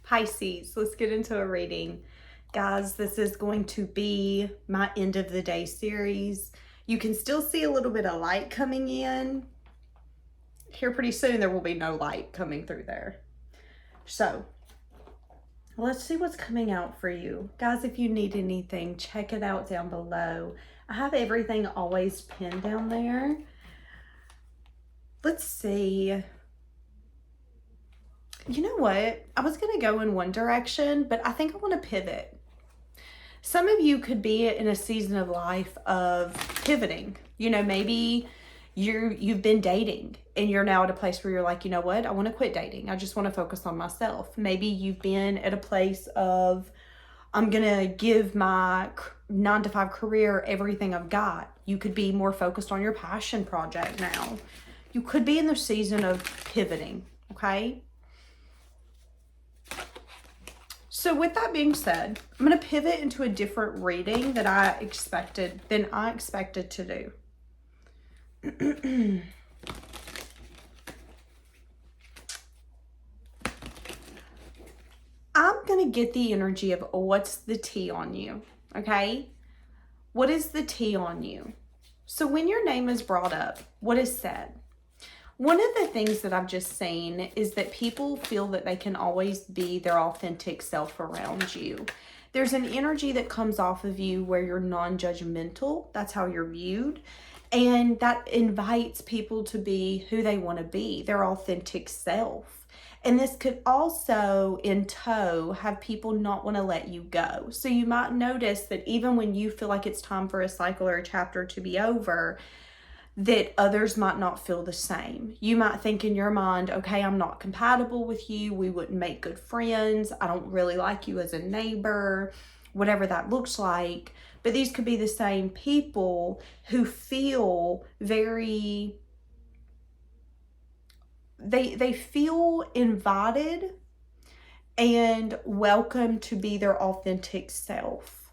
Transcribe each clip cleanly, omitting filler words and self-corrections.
Pisces, let's get into a reading. Guys, this is going to be my end of the day series. You can still see a little bit of light coming in. Here pretty soon there will be no light coming through there. So, let's see what's coming out for you. Guys, if you need anything, check it out down below. I have everything always pinned down there. Let's see. You know what? I was going to go in one direction, but I think I want to pivot. Some of you could be in a season of life of pivoting. You know, maybe you've been dating and you're now at a place where you're like, you know what? I want to quit dating. I just want to focus on myself. Maybe you've been at a place of, I'm going to give my 9-to-5 career everything I've got. You could be more focused on your passion project now. You could be in the season of pivoting, okay? So with that being said, I'm going to pivot into a different reading than I expected to do. I'm going to get the energy of what's the tea on you, okay? What is the tea on you? So when your name is brought up, what is said? One of the things that I've just seen is that people feel that they can always be their authentic self around you. There's an energy that comes off of you where you're non-judgmental. That's how you're viewed. And that invites people to be who they want to be, their authentic self. And this could also, in tow, have people not want to let you go. So you might notice that even when you feel like it's time for a cycle or a chapter to be over, that others might not feel the same. You might think in your mind, okay, I'm not compatible with you. We wouldn't make good friends. I don't really like you as a neighbor, whatever that looks like. But these could be the same people who feel very, they feel invited and welcome to be their authentic self,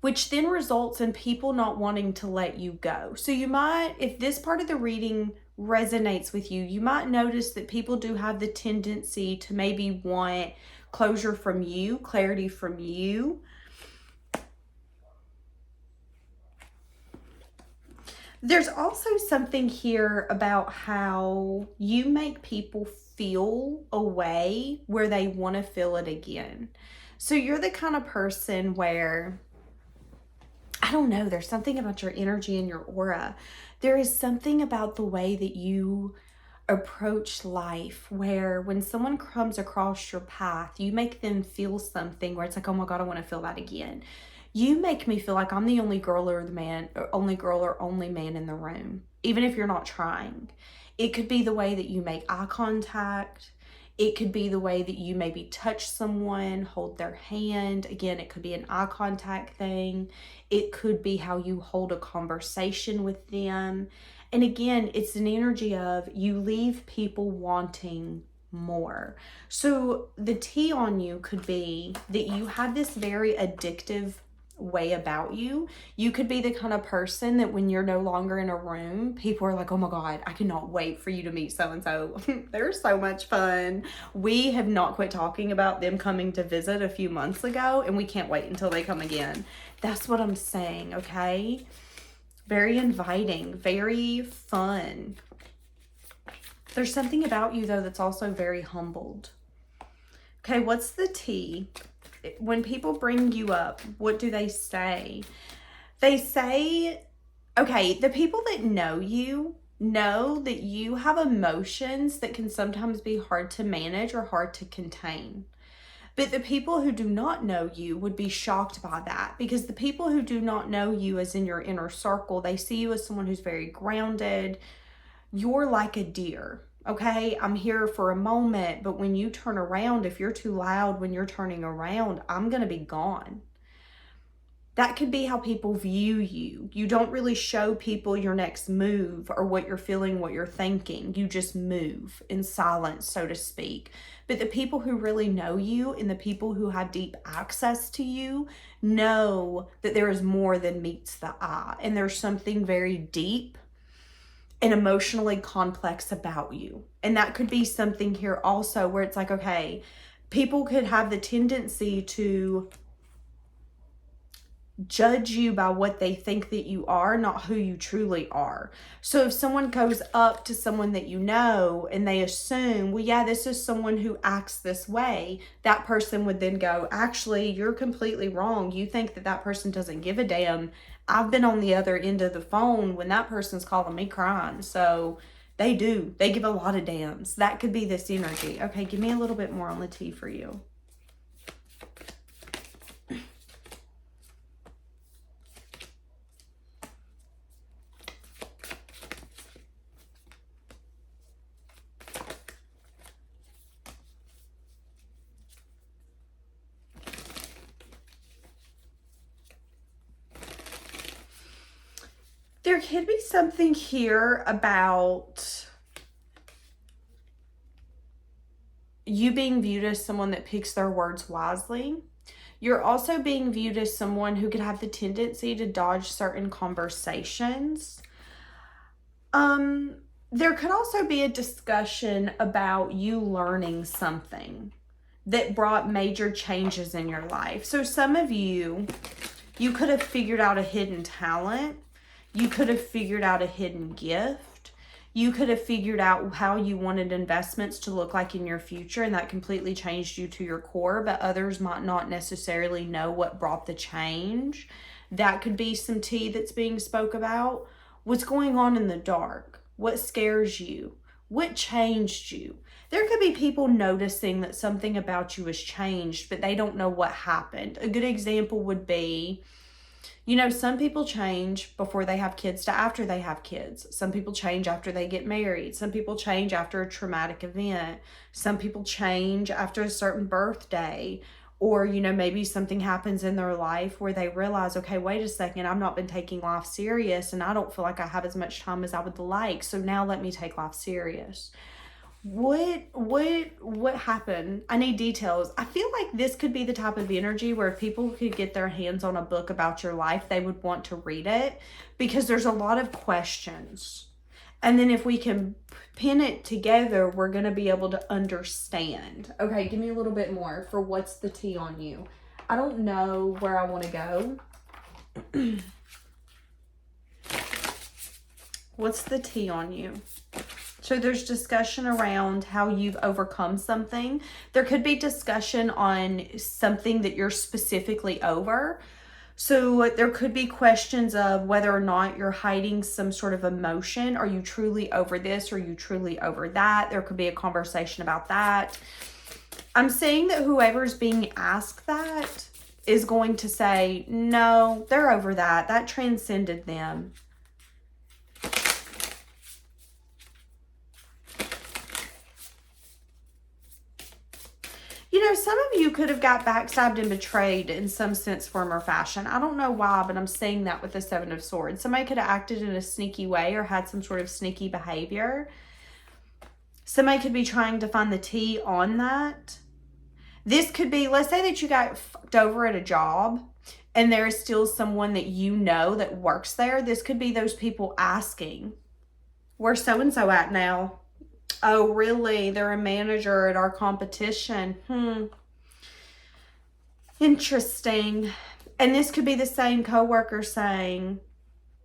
which then results in people not wanting to let you go. So you might, if this part of the reading resonates with you, you might notice that people do have the tendency to maybe want closure from you, clarity from you. There's also something here about how you make people feel a way where they want to feel it again. So you're the kind of person where, I don't know, there's something about your energy and your aura. There is something about the way that you approach life where when someone comes across your path, you make them feel something where it's like, oh my God, I want to feel that again. You make me feel like I'm the only girl or only man in the room, even if you're not trying. It could be the way that you make eye contact. It could be the way that you maybe touch someone, hold their hand. Again, it could be an eye contact thing. It could be how you hold a conversation with them. And again, it's an energy of you leave people wanting more. So the tea on you could be that you have this very addictive way about you. You could be the kind of person that when you're no longer in a room, people are like, oh my God, I cannot wait for you to meet so-and-so. They're so much fun. We have not quit talking about them coming to visit a few months ago, and we can't wait until they come again. That's what I'm saying, okay? Very inviting, very fun. There's something about you, though, that's also very humbled. Okay, what's the tea? When people bring you up, what do they say? They say, okay, the people that know you know that you have emotions that can sometimes be hard to manage or hard to contain. But the people who do not know you would be shocked by that, because the people who do not know you as in your inner circle, they see you as someone who's very grounded. You're like a deer. Okay, I'm here for a moment, but when you turn around, if you're too loud when you're turning around, I'm going to be gone. That could be how people view you. You don't really show people your next move or what you're feeling, what you're thinking. You just move in silence, so to speak. But the people who really know you and the people who have deep access to you know that there is more than meets the eye. And there's something very deep and emotionally complex about you. And that could be something here also where it's like, okay, people could have the tendency to judge you by what they think that you are, not who you truly are. So if someone goes up to someone that you know and they assume, well, yeah, this is someone who acts this way, that person would then go, actually, you're completely wrong. You think that that person doesn't give a damn. I've been on the other end of the phone when that person's calling me crying. So they do. They give a lot of damns. That could be this energy. Okay, give me a little bit more on the tea for you. There could be something here about you being viewed as someone that picks their words wisely. You're also being viewed as someone who could have the tendency to dodge certain conversations. There could also be a discussion about you learning something that brought major changes in your life. So some of you could have figured out a hidden talent. You could have figured out a hidden gift. You could have figured out how you wanted investments to look like in your future, and that completely changed you to your core, but others might not necessarily know what brought the change. That could be some tea that's being spoke about. What's going on in the dark? What scares you? What changed you? There could be people noticing that something about you has changed, but they don't know what happened. A good example would be, some people change before they have kids to after they have kids. Some people change after they get married. Some people change after a traumatic event. Some people change after a certain birthday. Or, maybe something happens in their life where they realize, okay, wait a second, I've not been taking life serious and I don't feel like I have as much time as I would like. So now let me take life serious. What happened? I need details. I feel like this could be the type of energy where if people could get their hands on a book about your life, they would want to read it because there's a lot of questions. And then if we can pin it together, we're going to be able to understand. Okay, give me a little bit more for what's the tea on you. I don't know where I want to go. What's the tea on you? So there's discussion around how you've overcome something. There could be discussion on something that you're specifically over. So there could be questions of whether or not you're hiding some sort of emotion. Are you truly over this? Or are you truly over that? There could be a conversation about that. I'm saying that whoever's being asked that is going to say, no, they're over that. That transcended them. Some of you could have got backstabbed and betrayed in some sense, form, or fashion. I don't know why, but I'm saying that with the Seven of Swords. Somebody could have acted in a sneaky way or had some sort of sneaky behavior. Somebody could be trying to find the tea on that. This could be, let's say that you got fucked over at a job and there is still someone that you know that works there. This could be those people asking, where's so-and-so at now? Oh, really? They're a manager at our competition. Interesting. And this could be the same coworker saying,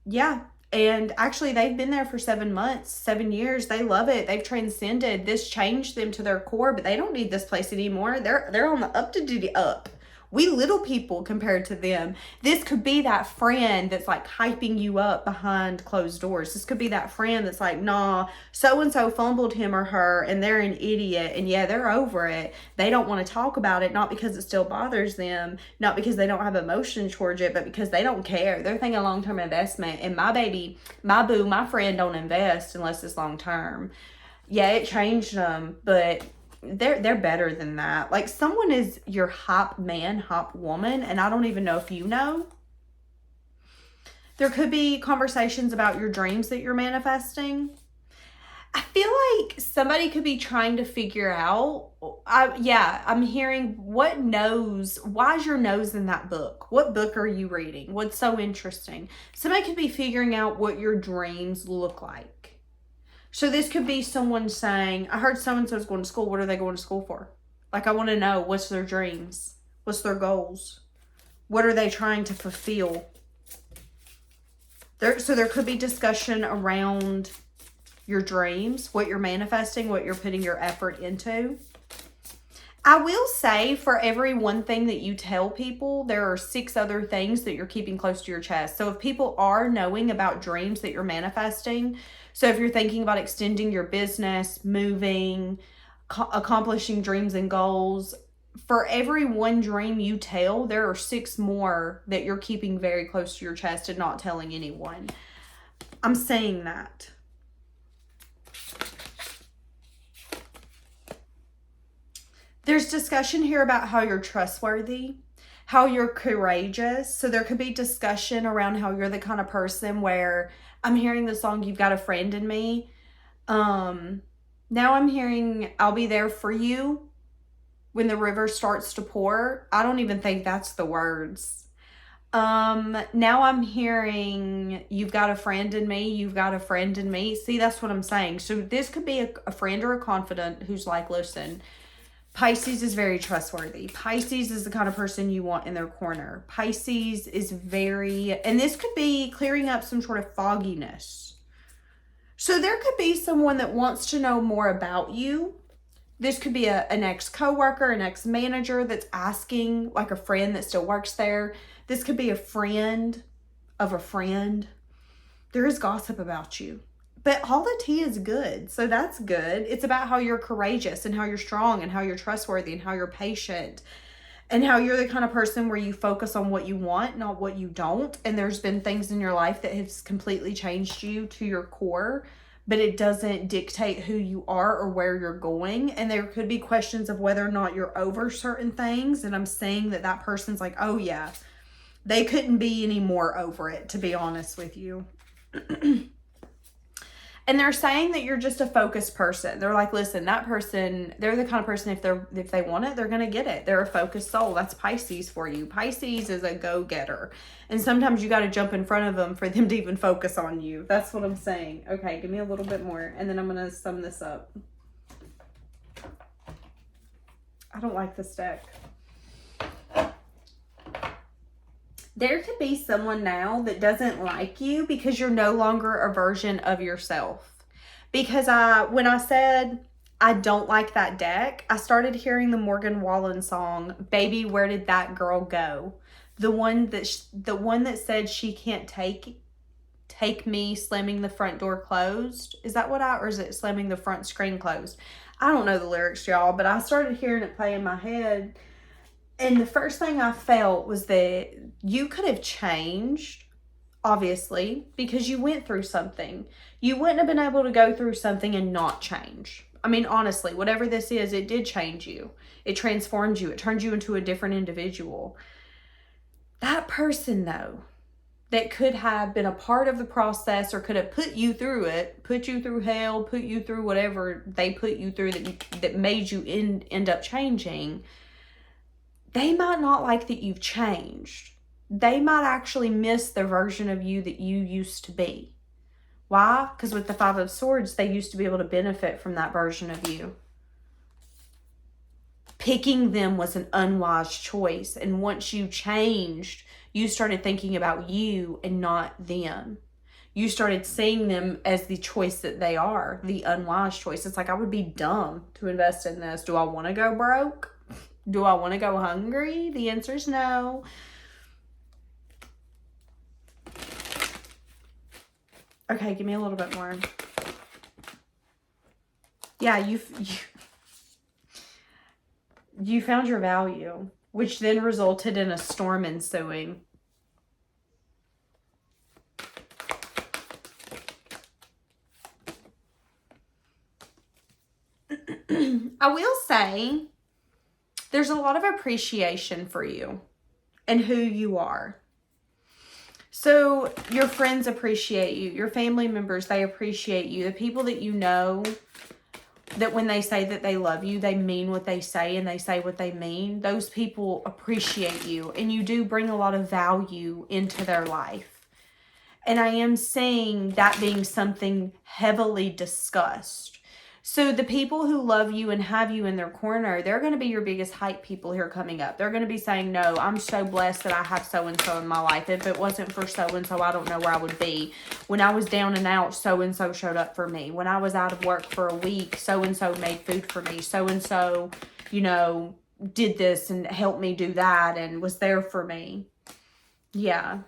yeah, and actually they've been there for 7 months, 7 years. They love it. They've transcended. This changed them to their core, but they don't need this place anymore. They're on the up to duty up. We little people compared to them. This could be that friend that's like hyping you up behind closed doors. This could be that friend that's like, nah, so-and-so fumbled him or her and they're an idiot. And yeah, they're over it. They don't want to talk about it, not because it still bothers them, not because they don't have emotions towards it, but because they don't care. They're thinking long-term investment. And my baby, my boo, my friend don't invest unless it's long-term. Yeah, it changed them, but they're better than that. Like someone is your hop man, hop woman, and I don't even know if you know. There could be conversations about your dreams that you're manifesting. I feel like somebody could be trying to figure out, I'm hearing why is your nose in that book? What book are you reading? What's so interesting? Somebody could be figuring out what your dreams look like. So this could be someone saying, I heard so-and-so's going to school. What are they going to school for? Like, I want to know, what's their dreams? What's their goals? What are they trying to fulfill? So there could be discussion around your dreams, what you're manifesting, what you're putting your effort into. I will say, for every one thing that you tell people, there are 6 other things that you're keeping close to your chest. So if people are knowing about dreams that you're manifesting, so if you're thinking about extending your business, moving, accomplishing dreams and goals, for every one dream you tell, there are 6 more that you're keeping very close to your chest and not telling anyone. I'm saying that. There's discussion here about how you're trustworthy, how you're courageous. So there could be discussion around how you're the kind of person where I'm hearing the song, You've Got a Friend in Me. Now I'm hearing, I'll be there for you when the river starts to pour. I don't even think that's the words. Now I'm hearing, you've got a friend in me, you've got a friend in me. See, that's what I'm saying. So this could be a friend or a confidant who's like, listen, Pisces is very trustworthy. Pisces is the kind of person you want in their corner. Pisces is very, and this could be clearing up some sort of fogginess. So there could be someone that wants to know more about you. This could be an ex-coworker, an ex-manager that's asking, like a friend that still works there. This could be a friend of a friend. There is gossip about you. But all the tea is good, so that's good. It's about how you're courageous and how you're strong and how you're trustworthy and how you're patient and how you're the kind of person where you focus on what you want, not what you don't. And there's been things in your life that has completely changed you to your core, but it doesn't dictate who you are or where you're going. And there could be questions of whether or not you're over certain things. And I'm saying that that person's like, oh yeah, they couldn't be any more over it, to be honest with you. And they're saying that you're just a focused person. They're like, listen, that person, they're the kind of person, if they want it, they're going to get it. They're a focused soul. That's Pisces for you. Pisces is a go-getter. And sometimes you got to jump in front of them for them to even focus on you. That's what I'm saying. Okay, give me a little bit more. And then I'm going to sum this up. I don't like this deck. There could be someone now that doesn't like you because you're no longer a version of yourself. Because when I said I don't like that deck, I started hearing the Morgan Wallen song, Baby, Where Did That Girl Go? The one that said she can't take me slamming the front door closed. Is that or is it slamming the front screen closed? I don't know the lyrics, y'all, but I started hearing it play in my head. And the first thing I felt was that you could have changed, obviously, because you went through something. You wouldn't have been able to go through something and not change. I mean, honestly, whatever this is, it did change you. It transformed you. It turned you into a different individual. That person, though, that could have been a part of the process or could have put you through it, put you through hell, put you through whatever they put you through that made you end up changing, they might not like that you've changed. They might actually miss the version of you that you used to be. Why? Because with the Five of Swords, they used to be able to benefit from that version of you. Picking them was an unwise choice. And once you changed, you started thinking about you and not them. You started seeing them as the choice that they are, the unwise choice. It's like, I would be dumb to invest in this. Do I want to go broke? Do I want to go hungry? The answer is no. Okay, give me a little bit more. Yeah, you found your value, which then resulted in a storm ensuing. I will say, there's a lot of appreciation for you and who you are. So your friends appreciate you. Your family members, they appreciate you. The people that you know, that when they say that they love you, they mean what they say and they say what they mean. Those people appreciate you and you do bring a lot of value into their life. And I am seeing that being something heavily discussed. So the people who love you and have you in their corner, they're going to be your biggest hype people here coming up. They're going to be saying, no, I'm so blessed that I have so-and-so in my life. If it wasn't for so-and-so, I don't know where I would be. When I was down and out, so-and-so showed up for me. When I was out of work for a week, so-and-so made food for me. So-and-so, you know, did this and helped me do that and was there for me. Yeah.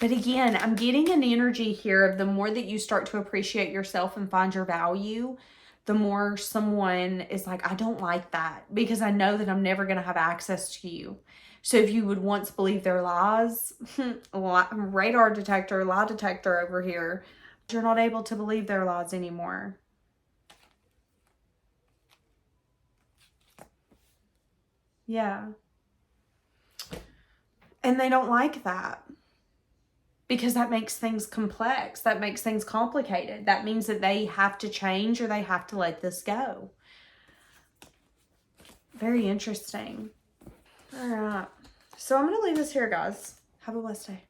But again, I'm getting an energy here of the more that you start to appreciate yourself and find your value, the more someone is like, I don't like that because I know that I'm never going to have access to you. So if you would once believe their lies, radar detector, lie detector over here, you're not able to believe their lies anymore. Yeah. And they don't like that. Because that makes things complex. That makes things complicated. That means that they have to change or they have to let this go. Very interesting. All right. So I'm going to leave this here, guys. Have a blessed day.